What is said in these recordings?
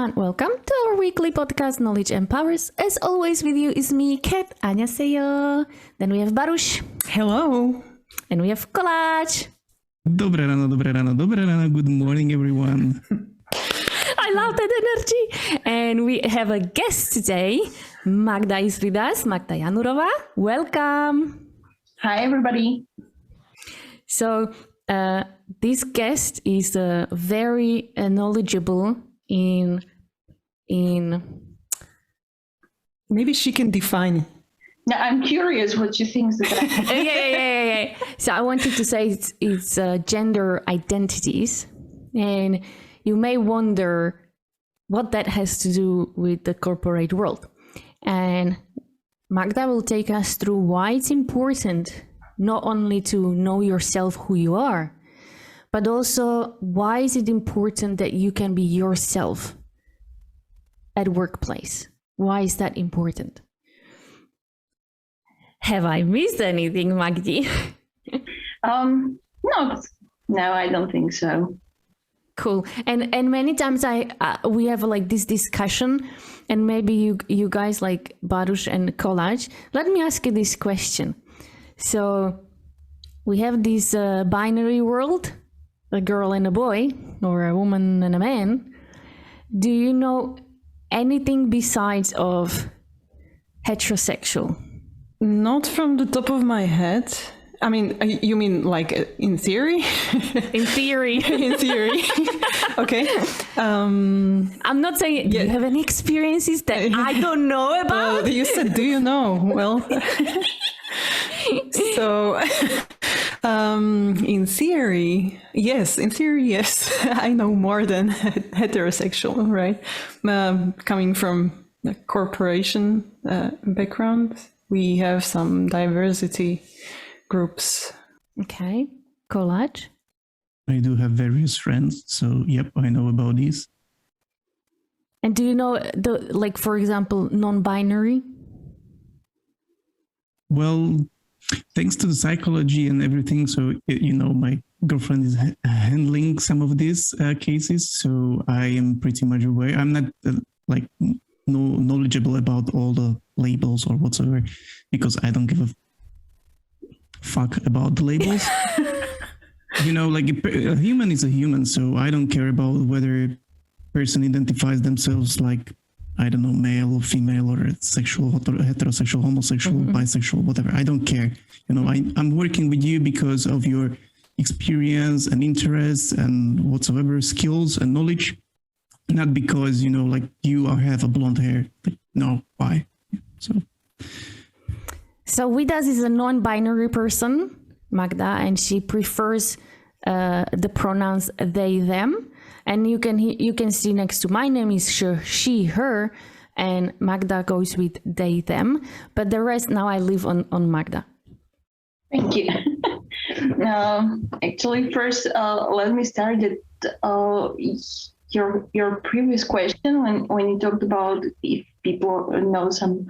everyone. Welcome to our weekly podcast, Knowledge Empowers. As always, with you is me, Kat. Annyeonghaseyo. Then we have Baruch. Hello. And we have Kolaj. Dobré ráno. Good morning, everyone. I love that energy. And we have a guest today. Magda is with us. Magda Janurova. Welcome. Hi, everybody. So, this guest is very knowledgeable in maybe she can define. Now, I'm curious what you think that yeah. So I wanted to say it's gender identities, and you may wonder what that has to do with the corporate world. And Magda will take us through why it's important not only to know yourself, who you are, but also why is it important that you can be yourself at workplace? Why is that important? Have I missed anything, Magdi? No, I don't think so. Cool. And many times we have like this discussion, and maybe you guys like Baruch and Kolaj. Let me ask you this question. So we have this binary world, a girl and a boy, or a woman and a man. Do you know anything besides of heterosexual? Not from the top of my head. I mean, you mean like in theory? In theory. In theory. Okay. I'm not saying, do you have any experiences that I don't know about? Well, you said, do you know? Well, so in theory, yes. I know more than heterosexual, right? Coming from a corporation background, we have some diversity groups. Okay. Kolaj? I do have various friends, so yep, I know about these. And do you know for example, non-binary? Well, thanks to the psychology and everything, so my girlfriend is handling some of these cases, so I am pretty much aware. I'm not knowledgeable about all the labels or whatsoever, because I don't give a fuck about the labels. A human is a human, so I don't care about whether a person identifies themselves like, I don't know, male or female or sexual, heterosexual, homosexual, bisexual, whatever. I don't care. I'm working with you because of your experience and interests and whatsoever skills and knowledge, not because, you have a blonde hair. No, why? So with us is a non-binary person, Magda, and she prefers the pronouns they, them. And you can see next to my name is she, her, and Magda goes with they, them. But the rest now I live on Magda. Thank you. Actually, first, let me start at your previous question when you talked about if people know some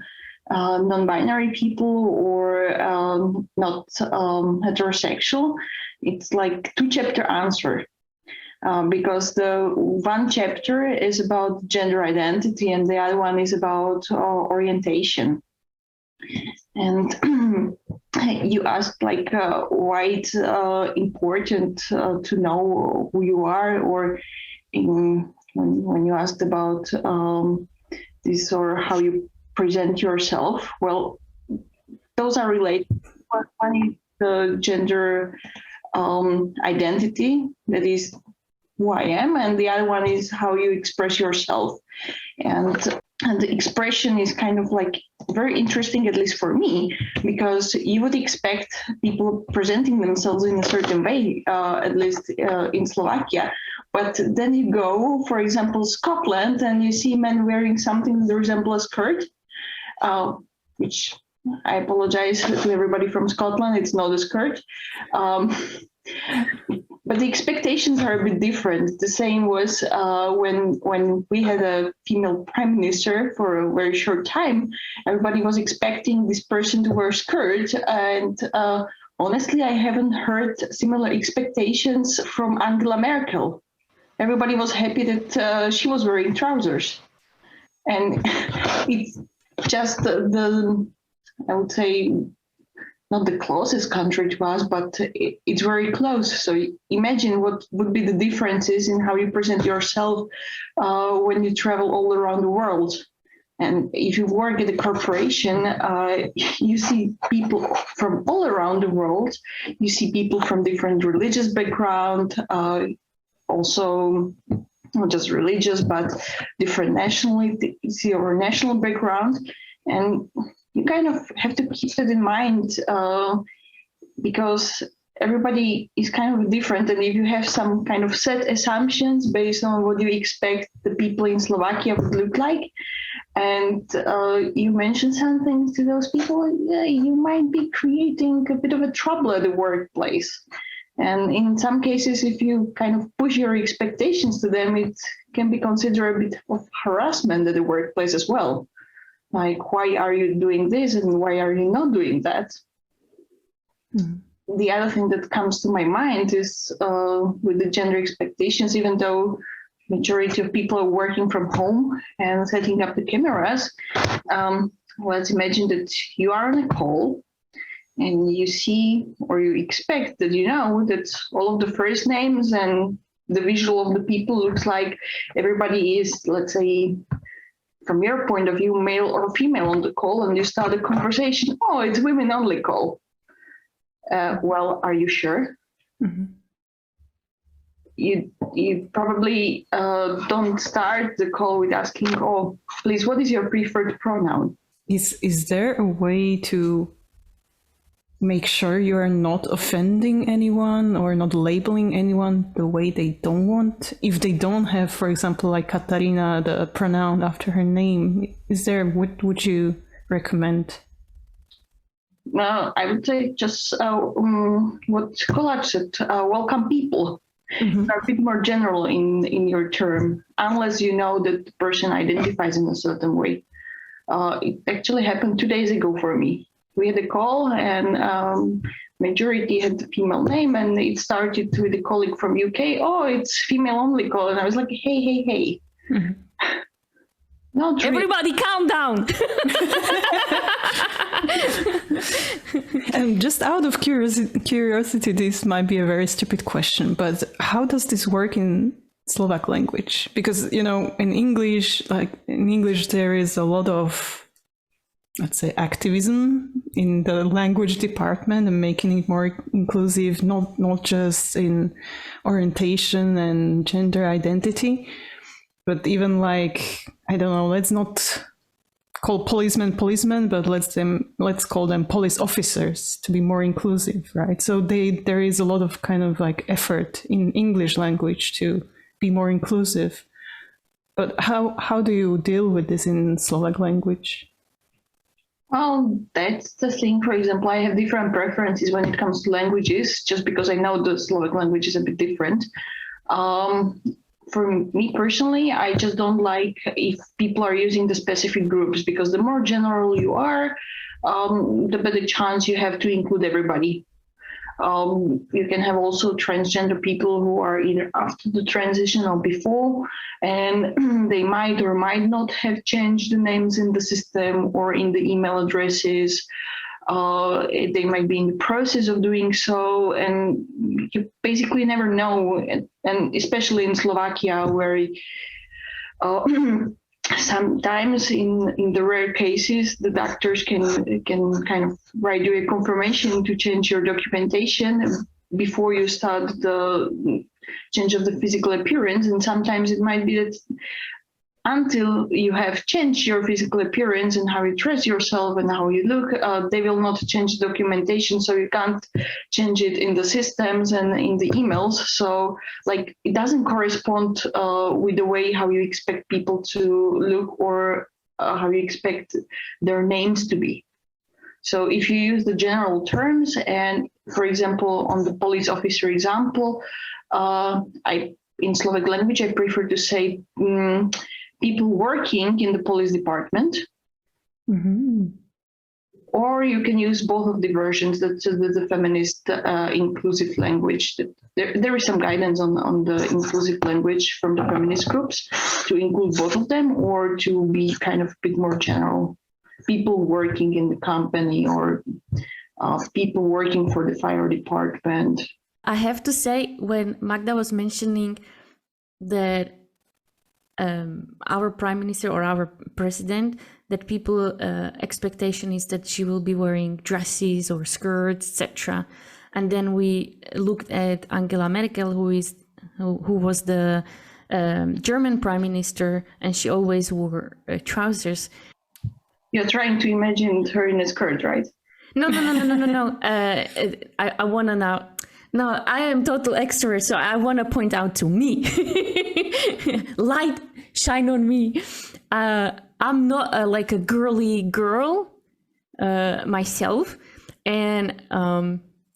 non-binary people or not heterosexual. It's like 2-chapter answer. Because the one chapter is about gender identity and the other one is about orientation. And you asked why it's important to know who you are, or when you asked about this or how you present yourself. Well, those are related. One is the gender identity, that is who I am, and the other one is how you express yourself. And the expression is kind of very interesting, at least for me, because you would expect people presenting themselves in a certain way, at least in Slovakia. But then you go, for example, Scotland, and you see men wearing something that resembles a skirt, which I apologize to everybody from Scotland, it's not a skirt. But the expectations are a bit different. The same was when we had a female prime minister for a very short time. Everybody was expecting this person to wear skirt, and honestly, I haven't heard similar expectations from Angela Merkel. everybody was happy that she was wearing trousers. And it's just the I would say, not the closest country to us, but it's very close. So imagine what would be the differences in how you present yourself when you travel all around the world. And if you work at a corporation, you see people from all around the world. You see people from different religious background, also not just religious, but different nationality or national background. And you kind of have to keep that in mind because everybody is kind of different. And if you have some kind of set assumptions based on what you expect the people in Slovakia would look like, and you mention something to those people, you might be creating a bit of a trouble at the workplace. And in some cases, if you kind of push your expectations to them, it can be considered a bit of harassment at the workplace as well. Like, why are you doing this and why are you not doing that? The other thing that comes to my mind is with the gender expectations, even though majority of people are working from home and setting up the cameras, let's imagine that you are on a call and you see or you expect that you know that all of the first names and the visual of the people looks like everybody is, let's say, from your point of view, male or female on the call, and you start a conversation. Oh, it's women only call. Well, are you sure? Mm-hmm. You probably don't start the call with asking, oh, please, what is your preferred pronoun? Is there a way to make sure you are not offending anyone or not labeling anyone the way they don't want? If they don't have, for example, like Katarina, the pronoun after her name, what would you recommend? Well, I would say just what Kolak said, welcome people. Mm-hmm. Are a bit more general in your term, unless you know that the person identifies in a certain way. It actually happened 2 days ago for me. We had a call and majority had the female name, and it started with a colleague from UK. Oh, it's female only call. And I was like, hey. Mm-hmm. Not really. Everybody calm down. And just out of curiosity, this might be a very stupid question, but how does this work in Slovak language? Because, in English, there is a lot of, let's say, activism in the language department and making it more inclusive, not just in orientation and gender identity, but even like, I don't know, let's not call policemen, but let's call them police officers to be more inclusive, right? So there is a lot of kind of like effort in English language to be more inclusive. But how do you deal with this in Slovak language? Well, that's the thing. For example, I have different preferences when it comes to languages, just because I know the Slovak language is a bit different. For me personally, I just don't like if people are using the specific groups, because the more general you are, the better chance you have to include everybody. You can have also transgender people who are either after the transition or before, and they might or might not have changed the names in the system or in the email addresses. They might be in the process of doing so, and you basically never know. And especially in Slovakia, where sometimes in the rare cases, the doctors can kind of write you a confirmation to change your documentation before you start the change of the physical appearance. And sometimes it might be that until you have changed your physical appearance and how you dress yourself and how you look, they will not change the documentation, so you can't change it in the systems and in the emails. So like it doesn't correspond with the way how you expect people to look or how you expect their names to be. So if you use the general terms, and for example, on the police officer example, in Slovak language, I prefer to say people working in the police department. Mm-hmm. or you can use both of the versions. That's the feminist inclusive language. There is some guidance on the inclusive language from the feminist groups to include both of them, or to be kind of a bit more general. People working in the company, or people working for the fire department. I have to say, when Magda was mentioning that our prime minister or our president, that people expectation is that she will be wearing dresses or skirts, etc. And then we looked at Angela Merkel, who was the German prime minister, and she always wore trousers. You're trying to imagine her in a skirt, right? No. I want to now. No, I am total extrovert, so I want to point out to me. Light shine on me. I'm not like a girly girl myself, and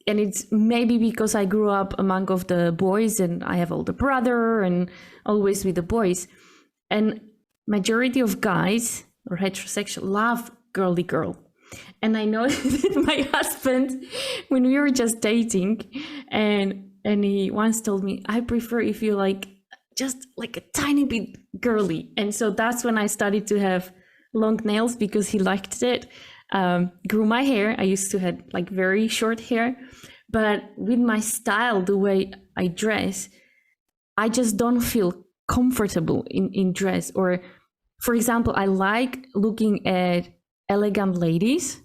it's maybe because I grew up among of the boys, and I have older brother, and always with the boys. And majority of guys or heterosexual love girly girl. And I know that my husband, when we were just dating, and he once told me, I prefer if you like just like a tiny bit girly. And so that's when I started to have long nails, because he liked it. Grew my hair. I used to have like very short hair, but with my style, the way I dress, I just don't feel comfortable in dress. Or for example, I like looking at elegant ladies,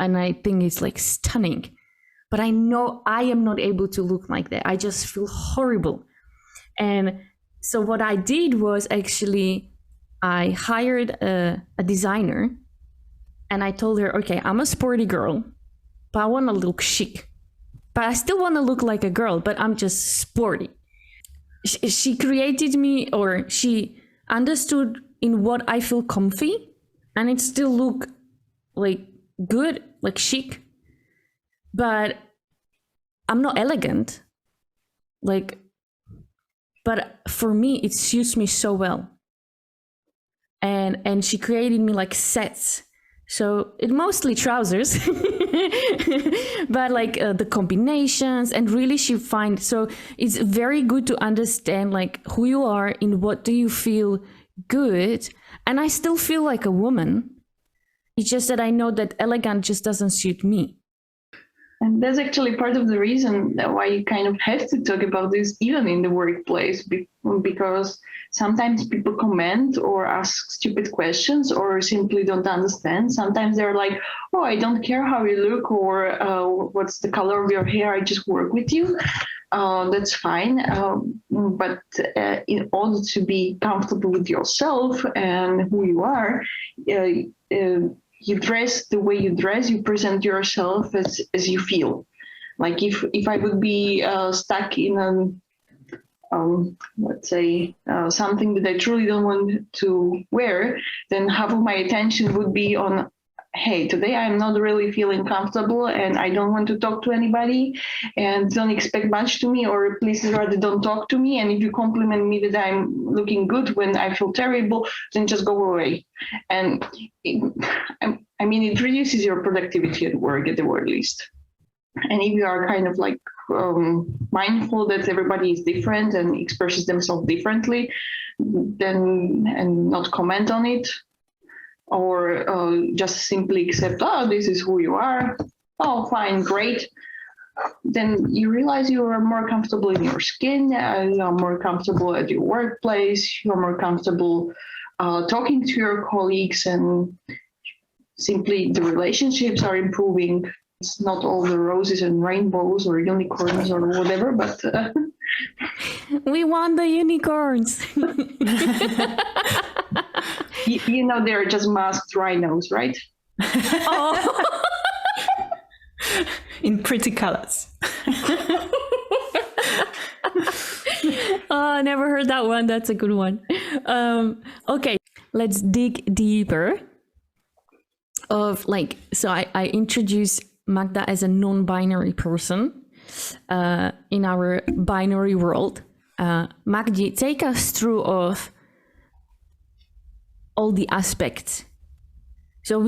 and I think it's like stunning, but I know I am not able to look like that. I just feel horrible. And so what I did was, actually I hired a designer, and I told her, okay, I'm a sporty girl, but I want to look chic, but I still want to look like a girl, but I'm just sporty. She created me, or she understood in what I feel comfy, and it still look like good, like chic, but I'm not elegant. Like, but for me, it suits me so well. And she created me like sets. So it mostly trousers, but like the combinations, and really she finds, so it's very good to understand like who you are, in what do you feel good. And I still feel like a woman. It's just that I know that elegant just doesn't suit me. And that's actually part of the reason why you kind of have to talk about this even in the workplace, because sometimes people comment or ask stupid questions or simply don't understand. Sometimes they're like, oh, I don't care how you look, or what's the color of your hair, I just work with you. That's fine. But in order to be comfortable with yourself and who you are, you dress the way you dress, you present yourself as you feel. Like if I would be stuck in let's say something that I truly don't want to wear, then half of my attention would be on, hey, today I'm not really feeling comfortable and I don't want to talk to anybody, and don't expect much to me, or please rather don't talk to me. And if you compliment me that I'm looking good when I feel terrible, then just go away. And I mean, it reduces your productivity at work, at the very least. And if you are kind of like mindful that everybody is different and expresses themselves differently, then, and not comment on it, or just simply accept, oh, this is who you are, oh, fine, great, then you realize you are more comfortable in your skin, you are more comfortable at your workplace, you are more comfortable talking to your colleagues, and simply the relationships are improving. It's not all the roses and rainbows or unicorns or whatever, but we want the unicorns. you know, they're just masked rhinos, right? Oh. In pretty colors. Oh, never heard that one. That's a good one. Okay, let's dig deeper. Of like, so I introduced Magda as a non-binary person in our binary world. Magdi, take us through of all the aspects. So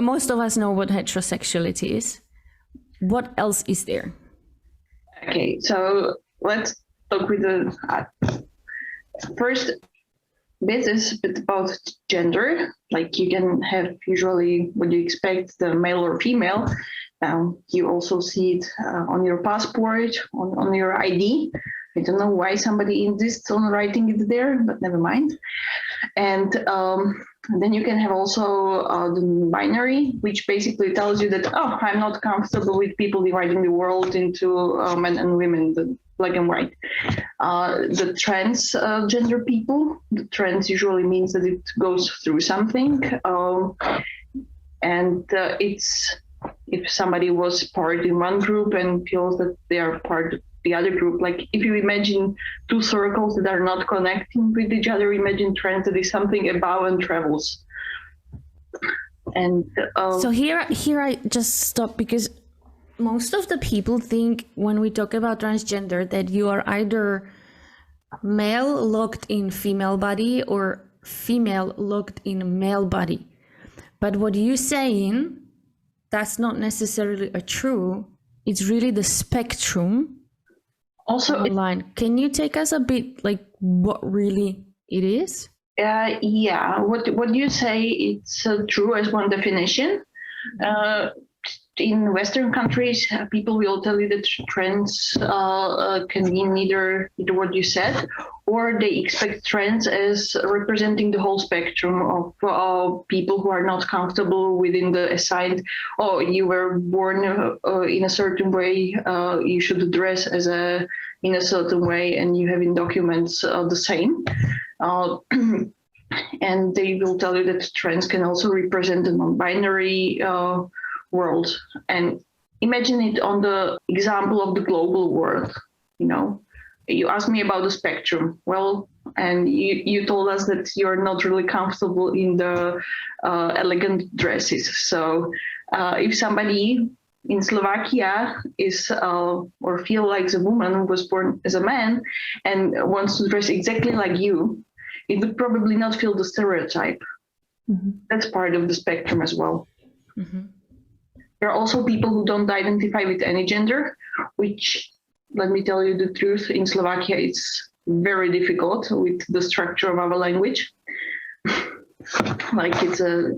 most of us know what heterosexuality is. What else is there? Okay, so let's talk with the first bit is a bit about gender. Like you can have usually what you expect, the male or female. You also see it on your passport, on your ID. I don't know why somebody insists on writing it there, but never mind. And then you can have also the binary, which basically tells you that, oh, I'm not comfortable with people dividing the world into men and women, the black and white. The trans gender people, the trans usually means that it goes through something. And it's, if somebody was part in one group and feels that they are part of the other group, like if you imagine two circles that are not connecting with each other, imagine trans that is something above and travels. And so here I just stop, because most of the people think when we talk about transgender that you are either male locked in female body or female locked in male body. But what you're saying, that's not necessarily true. It's really the spectrum. Also, online. Can you take us a bit like what really it is? Yeah, what you say, it's true as one definition. In Western countries, people will tell you that trans can mean either what you said, or they expect trans as representing the whole spectrum of people who are not comfortable within the assigned, oh, you were born in a certain way, you should dress in a certain way, and you have in documents the same. And they will tell you that trans can also represent a non-binary world. And imagine it on the example of the global world. You know, you asked me about the spectrum. Well, and you told us that you're not really comfortable in the elegant dresses. So if somebody in Slovakia is or feel like a woman who was born as a man and wants to dress exactly like you, it would probably not feel the stereotype. Mm-hmm. That's part of the spectrum as well. Mm-hmm. There are also people who don't identify with any gender, which, let me tell you the truth, in Slovakia it's very difficult with the structure of our language. Like it's a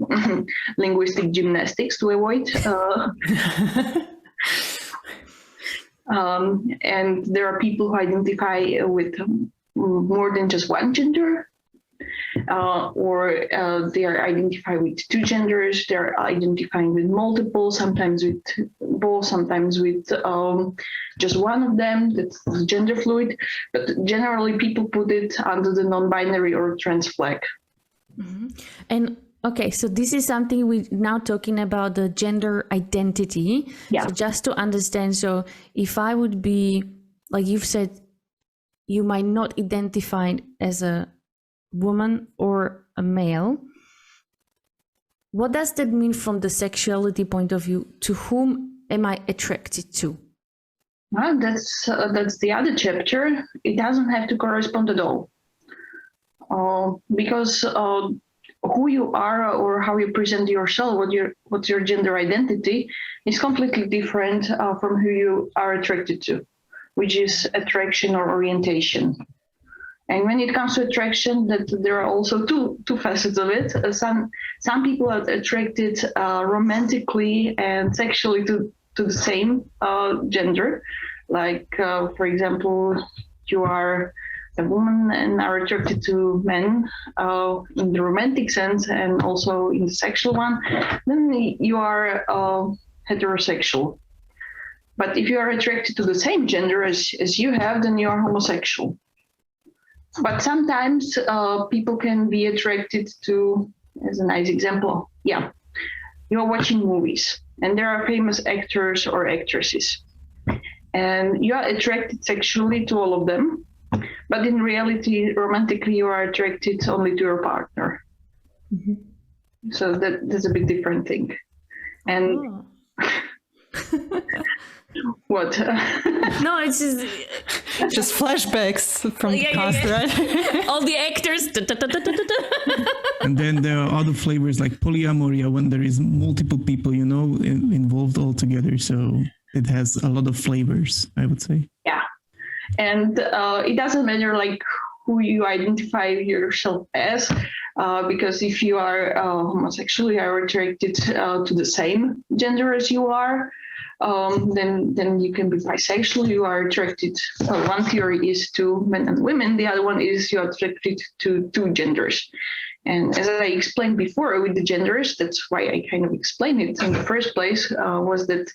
linguistic gymnastics to avoid. And there are people who identify with more than just one gender. Or they are identified with two genders, they're identifying with multiple, sometimes with both, sometimes with just one of them, that's gender fluid. But generally people put it under the non-binary or trans flag. Mm-hmm. And okay, so this is something we're now talking about, the gender identity. Yeah. So just to understand, so if I would be, like you've said, you might not identify as a woman or a male. What does that mean from the sexuality point of view? To whom am I attracted to? Well, that's the other chapter. It doesn't have to correspond at all, because who you are or how you present yourself, what's your gender identity, is completely different from who you are attracted to, which is attraction or orientation. And when it comes to attraction, that there are also two facets of it. Some people are attracted romantically and sexually to the same gender. Like, for example, you are a woman and are attracted to men in the romantic sense and also in the sexual one, then you are heterosexual. But if you are attracted to the same gender as you have, then you are homosexual. But sometimes people can be attracted to, as a nice example, you're watching movies and there are famous actors or actresses and you are attracted sexually to all of them, but in reality, romantically, you are attracted only to your partner. Mm-hmm. So that's a bit different thing. And what? No, it's just Just flashbacks from the Yeah, past, right? All the actors. And then there are other flavors like polyamoria when there is multiple people, you know, involved all together. So it has a lot of flavors, I would say. Yeah. And it doesn't matter like who you identify yourself as, because if you are homosexual, you are attracted to the same gender as you are. Then you can be bisexual. You are attracted. One theory is to men and women. The other one is you are attracted to two genders. And as I explained before with the genders, that's why I kind of explained it in the first place, was that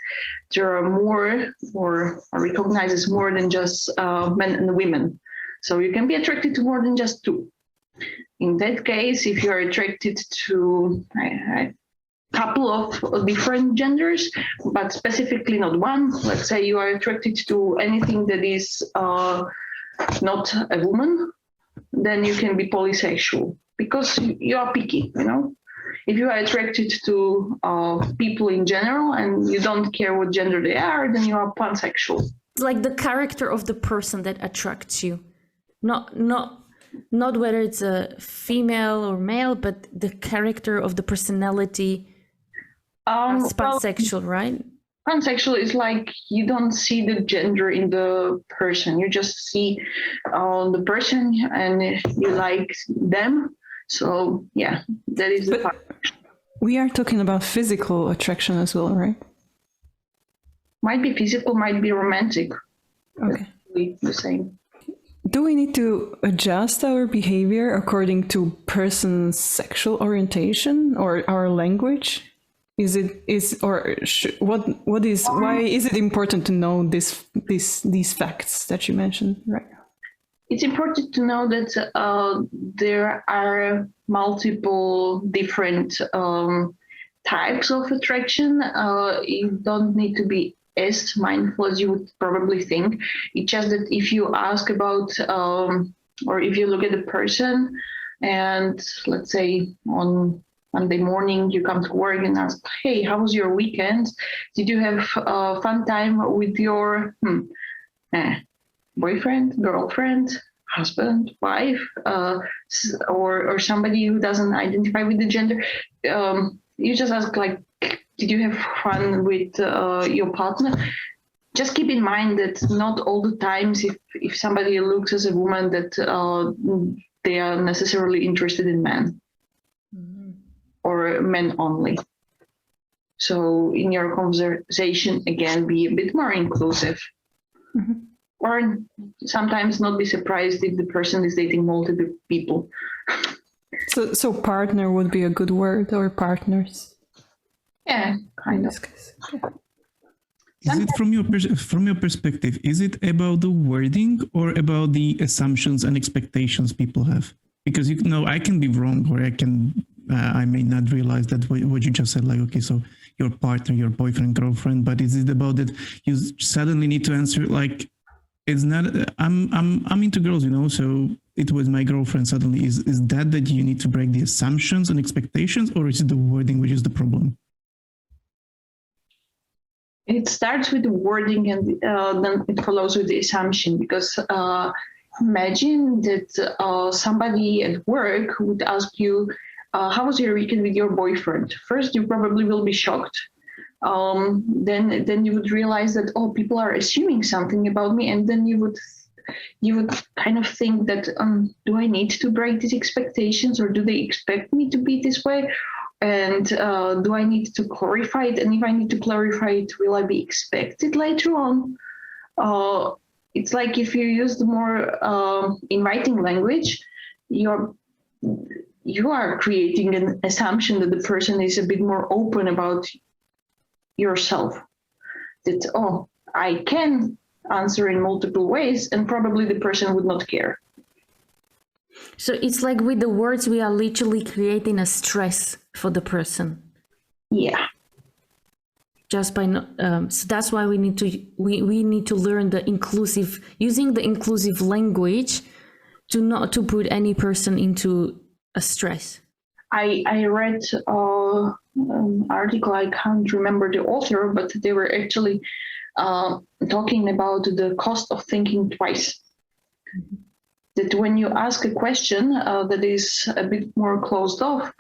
there are more, or are recognized as more than just men and women. So you can be attracted to more than just two. In that case, if you are attracted to a couple of different genders, but specifically not one, let's say you are attracted to anything that is not a woman, then you can be polysexual because you are picky, you know? If you are attracted to people in general and you don't care what gender they are, then you are pansexual. It's like the character of the person that attracts you. Not whether it's a female or male, but the character of the personality. That's pansexual, right? Pansexual is like you don't see the gender in the person. You just see the person and you like them. So yeah, that is the part. We are talking about physical attraction as well, right? Might be physical, might be romantic. Okay. The same. Do we need to adjust our behavior according to person's sexual orientation or our language? Why is it important to know these facts that you mentioned right now? It's important to know that there are multiple different types of attraction. You don't need to be as mindful as you would probably think. It's just that if you ask about, or if you look at a person and let's say on Monday morning you come to work and ask, hey, how was your weekend? Did you have a fun time with your boyfriend, girlfriend, husband, wife, or somebody who doesn't identify with the gender? You just ask like, did you have fun with your partner? Just keep in mind that not all the times if somebody looks as a woman that they are necessarily interested in men or men only. So in your conversation, again, be a bit more inclusive. Mm-hmm. Or sometimes not be surprised if the person is dating multiple people. So partner would be a good word, or partners. Yeah, kind of. Yeah. Is it from your perspective? Is it about the wording or about the assumptions and expectations people have? Because I can be wrong, or I may not realize that what you just said. Like, okay, so your partner, your boyfriend, girlfriend, but is it about that you suddenly need to answer like, it's not. I'm into girls, so it was my girlfriend. Suddenly, is that you need to break the assumptions and expectations, or is it the wording which is the problem? It starts with the wording and then it follows with the assumption, because imagine that somebody at work would ask you, how was your weekend with your boyfriend? First, you probably will be shocked. Then you would realize that, people are assuming something about me. And then you would kind of think that, do I need to break these expectations, or do they expect me to be this way? And do I need to clarify it? And if I need to clarify it, will I be expected later on? It's like if you use the more inviting language, you are creating an assumption that the person is a bit more open about yourself. That, I can answer in multiple ways, and probably the person would not care. So it's like with the words, we are literally creating a stress for the person. Yeah. Just by so that's why we need to learn using the inclusive language to not to put any person into a stress. I read an article, I can't remember the author, but they were actually talking about the cost of thinking twice. That when you ask a question that is a bit more closed off,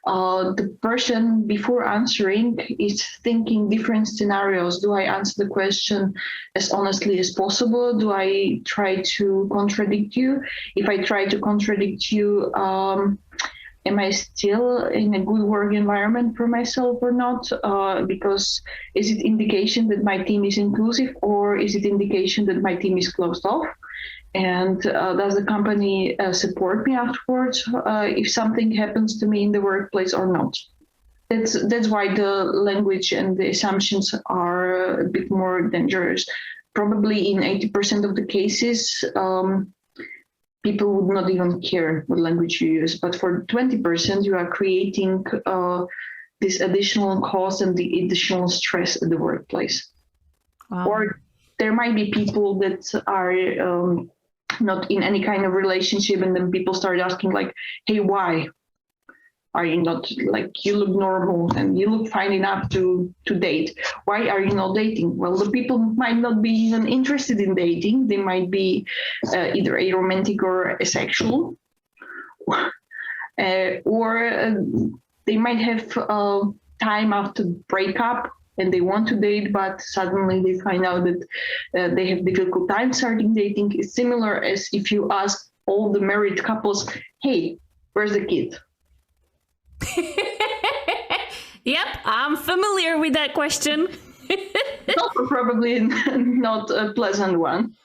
the person before answering is thinking different scenarios. Do I answer the question as honestly as possible? Do I try to contradict you? If I try to contradict you, am I still in a good work environment for myself or not? Because is it indication that my team is inclusive, or is it indication that my team is closed off? And does the company support me afterwards if something happens to me in the workplace or not? That's why the language and the assumptions are a bit more dangerous. Probably in 80% of the cases, people would not even care what language you use. But for 20%, you are creating this additional cost and the additional stress at the workplace. Wow. Or there might be people that are not in any kind of relationship, and then people start asking like, hey, why are you not, like, you look normal and you look fine enough to date, why are you not dating? Well, the people might not be even interested in dating. They might be either aromantic or asexual, or they might have time after breakup and they want to date, but suddenly they find out that they have difficult time starting dating. It's similar as if you ask all the married couples, hey, where's the kid? Yep, I'm familiar with that question. It's also probably not a pleasant one.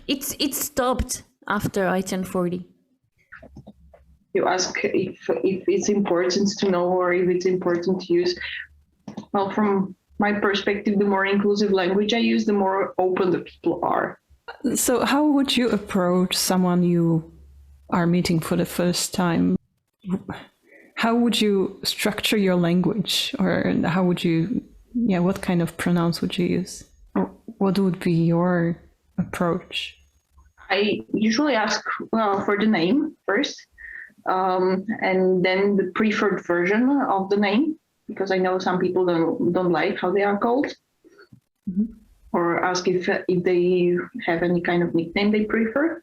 It stopped after I turned 40. You ask if it's important to know or if it's important to use. Well, from my perspective, the more inclusive language I use, the more open the people are. So how would you approach someone you are meeting for the first time? How would you structure your language, or how would you, what kind of pronouns would you use? Or what would be your approach? I usually ask for the name first, and then the preferred version of the name, because I know some people don't like how they are called, or ask if they have any kind of nickname they prefer,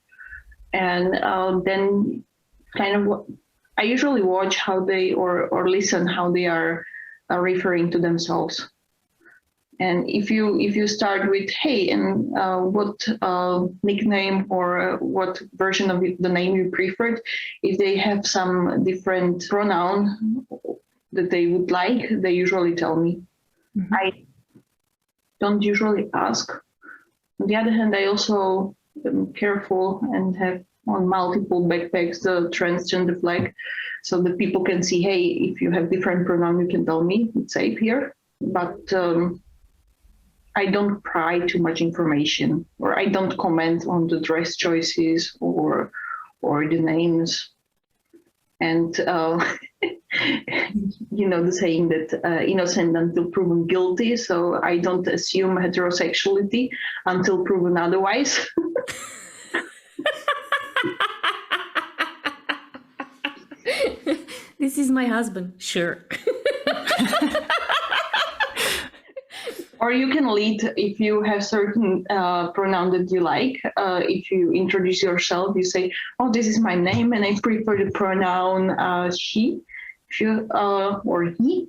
and then kind of I usually watch how they or listen how they are referring to themselves. And if you start with hey, and what nickname or what version of the name you preferred, if they have some different pronoun that they would like, they usually tell me. I don't usually ask. On the other hand, I also am careful and have on multiple backpacks the transgender flag, so that people can see, hey, if you have different pronoun, you can tell me, it's safe here. But I don't pry too much information, or I don't comment on the dress choices or the names. And you know the saying that innocent until proven guilty. So I don't assume heterosexuality until proven otherwise. This is my husband, sure. Or you can lead if you have certain pronoun that you like. If you introduce yourself, you say, "Oh, this is my name, and I prefer the pronoun she, or he."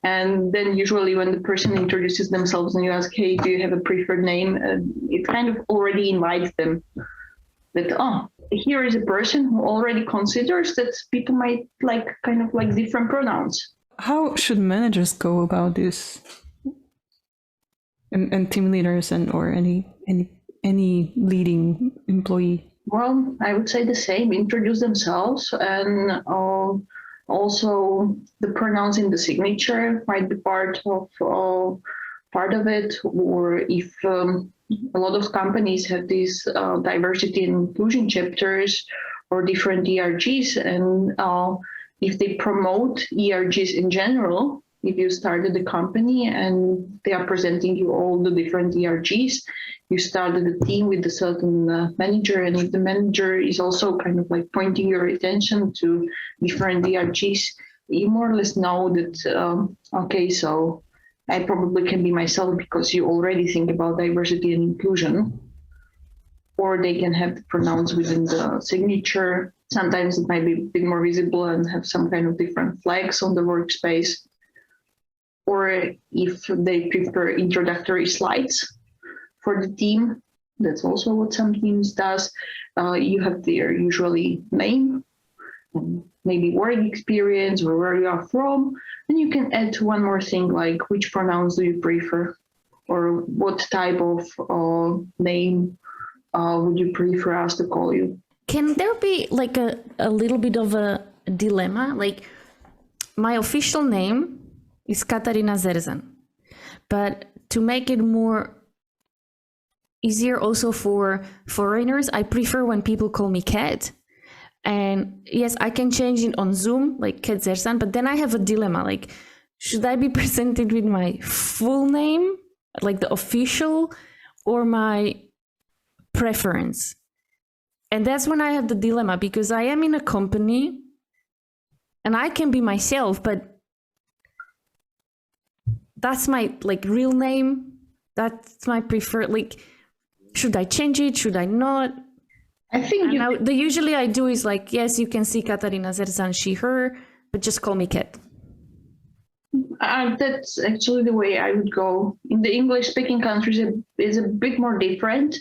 And then usually when the person introduces themselves and you ask, "Hey, do you have a preferred name?" It kind of already invites them that, oh, here is a person who already considers that people might like kind of like different pronouns. How should managers go about this? And team leaders or any leading employee? Well, I would say the same. Introduce themselves, and also the pronouns in the signature might be part of it. Or if a lot of companies have these diversity and inclusion chapters or different ERGs, and if they promote ERGs in general. If you started a company and they are presenting you all the different ERGs, you started a team with a certain manager, and if the manager is also kind of like pointing your attention to different ERGs, you more or less know that, okay, so I probably can be myself because you already think about diversity and inclusion. Or they can have the pronouns within the signature. Sometimes it might be a bit more visible and have some kind of different flags on the workspace. Or if they prefer introductory slides for the team, that's also what some teams does. You have their usually name, maybe work experience or where you are from. And you can add one more thing like which pronouns do you prefer or what type of name would you prefer us to call you? Can there be like a little bit of a dilemma? Like my official name is Katarina Zerzan, but to make it more easier also for foreigners, I prefer when people call me Kat. And yes, I can change it on Zoom, like Kat Zerzan, but then I have a dilemma, like, should I be presented with my full name, like the official, or my preference? And that's when I have the dilemma, because I am in a company and I can be myself, but that's my like real name. That's my preferred, like, should I change it? Should I not? I think usually I do is like, yes, you can see Katarina Zerzan, she, her, but just call me Kat. That's actually the way I would go. In the English-speaking countries, it's a bit more different.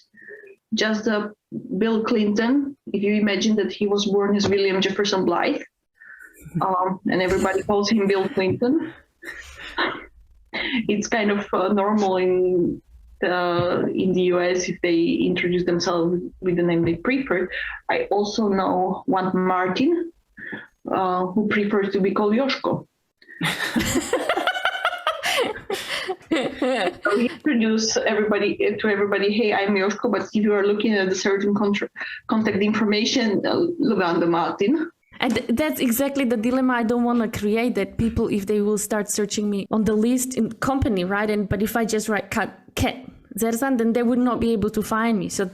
Just Bill Clinton, if you imagine that he was born as William Jefferson Blythe, and everybody calls him Bill Clinton. It's kind of normal in the US if they introduce themselves with the name they prefer. I also know one Martin who prefers to be called Yoshko. So he introduced to everybody, hey, I'm Yoshko, but if you are looking at a certain contact information, look under Martin. And that's exactly the dilemma I don't want to create, that people, if they will start searching me on the list in company, right? But if I just write Kat Zerzan, then they would not be able to find me. So,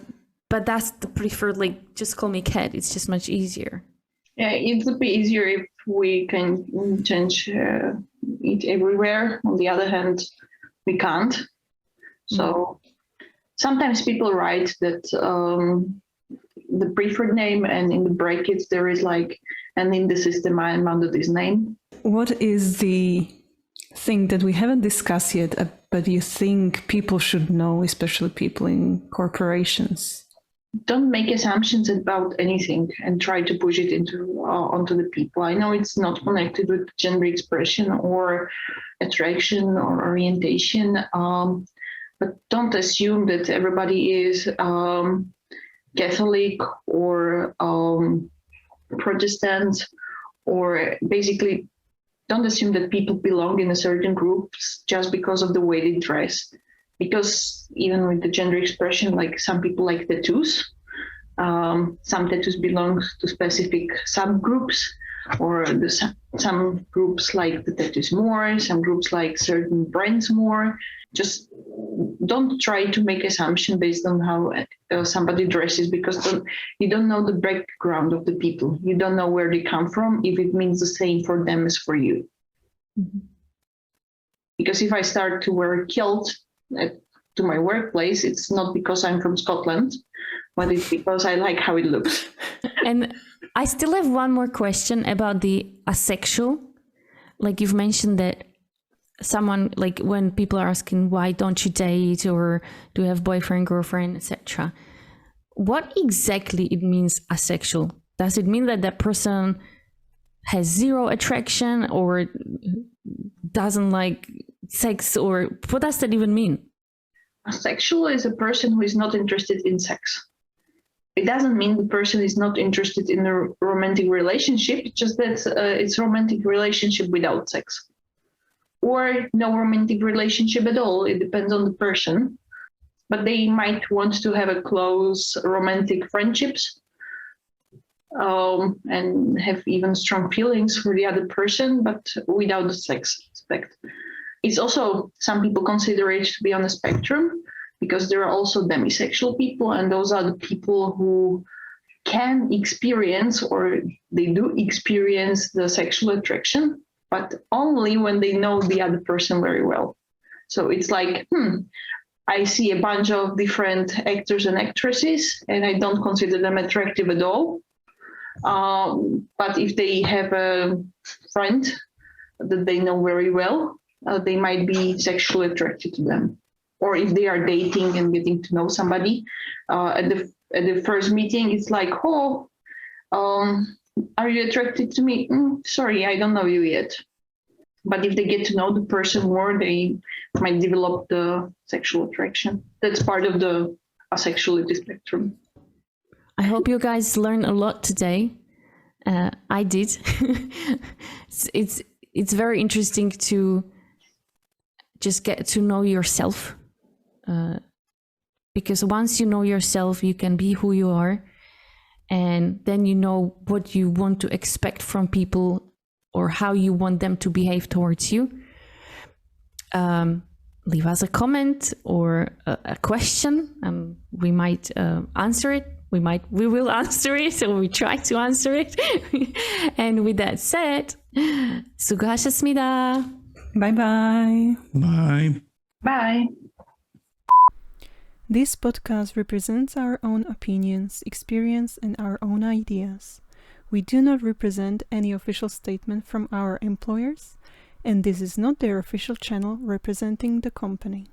but that's the preferred, like, just call me Kat. It's just much easier. Yeah, it would be easier if we can change it everywhere. On the other hand, we can't. So sometimes people write that the preferred name, and in the brackets there is like, and in the system I am under this name. What is the thing that we haven't discussed yet, but you think people should know, especially people in corporations? Don't make assumptions about anything and try to push it onto the people. I know it's not connected with gender expression or attraction or orientation, but don't assume that everybody is Catholic or Protestant, or basically don't assume that people belong in a certain groups just because of the way they dress. Because even with the gender expression, like some people like tattoos, some tattoos belong to specific subgroups, or some groups like the tattoos more, some groups like certain brands more. Just don't try to make assumption based on how somebody dresses, because you don't know the background of the people. You don't know where they come from, if it means the same for them as for you. Mm-hmm. Because if I start to wear kilt to my workplace, it's not because I'm from Scotland, but it's because I like how it looks. And I still have one more question about the asexual. Like you've mentioned that someone, like when people are asking, why don't you date, or do you have boyfriend, girlfriend, etc. What exactly it means asexual? Does it mean that that person has zero attraction or doesn't like sex, or what does that even mean? Asexual is a person who is not interested in sex. It doesn't mean the person is not interested in a romantic relationship, just that it's a romantic relationship without sex. Or no romantic relationship at all. It depends on the person. But they might want to have a close romantic friendships and have even strong feelings for the other person, but without the sex aspect. It's also, some people consider it to be on a spectrum, because there are also demisexual people, and those are the people who can experience, or they do experience, the sexual attraction, but only when they know the other person very well. So it's like, I see a bunch of different actors and actresses, and I don't consider them attractive at all. But if they have a friend that they know very well, they might be sexually attracted to them. Or if they are dating and getting to know somebody, at the first meeting, it's like, are you attracted to me? Sorry, I don't know you yet. But if they get to know the person more, they might develop the sexual attraction. That's part of the asexuality spectrum. I hope you guys learned a lot today. I did. It's very interesting to just get to know yourself. Because once you know yourself, you can be who you are. And then you know what you want to expect from people or how you want them to behave towards you. Leave us a comment or a question, and we might answer it. We will answer it, or we try to answer it. And with that said, 수고하셨습니다. Bye-bye. Bye. Bye. This podcast represents our own opinions, experience, and our own ideas. We do not represent any official statement from our employers, and this is not their official channel representing the company.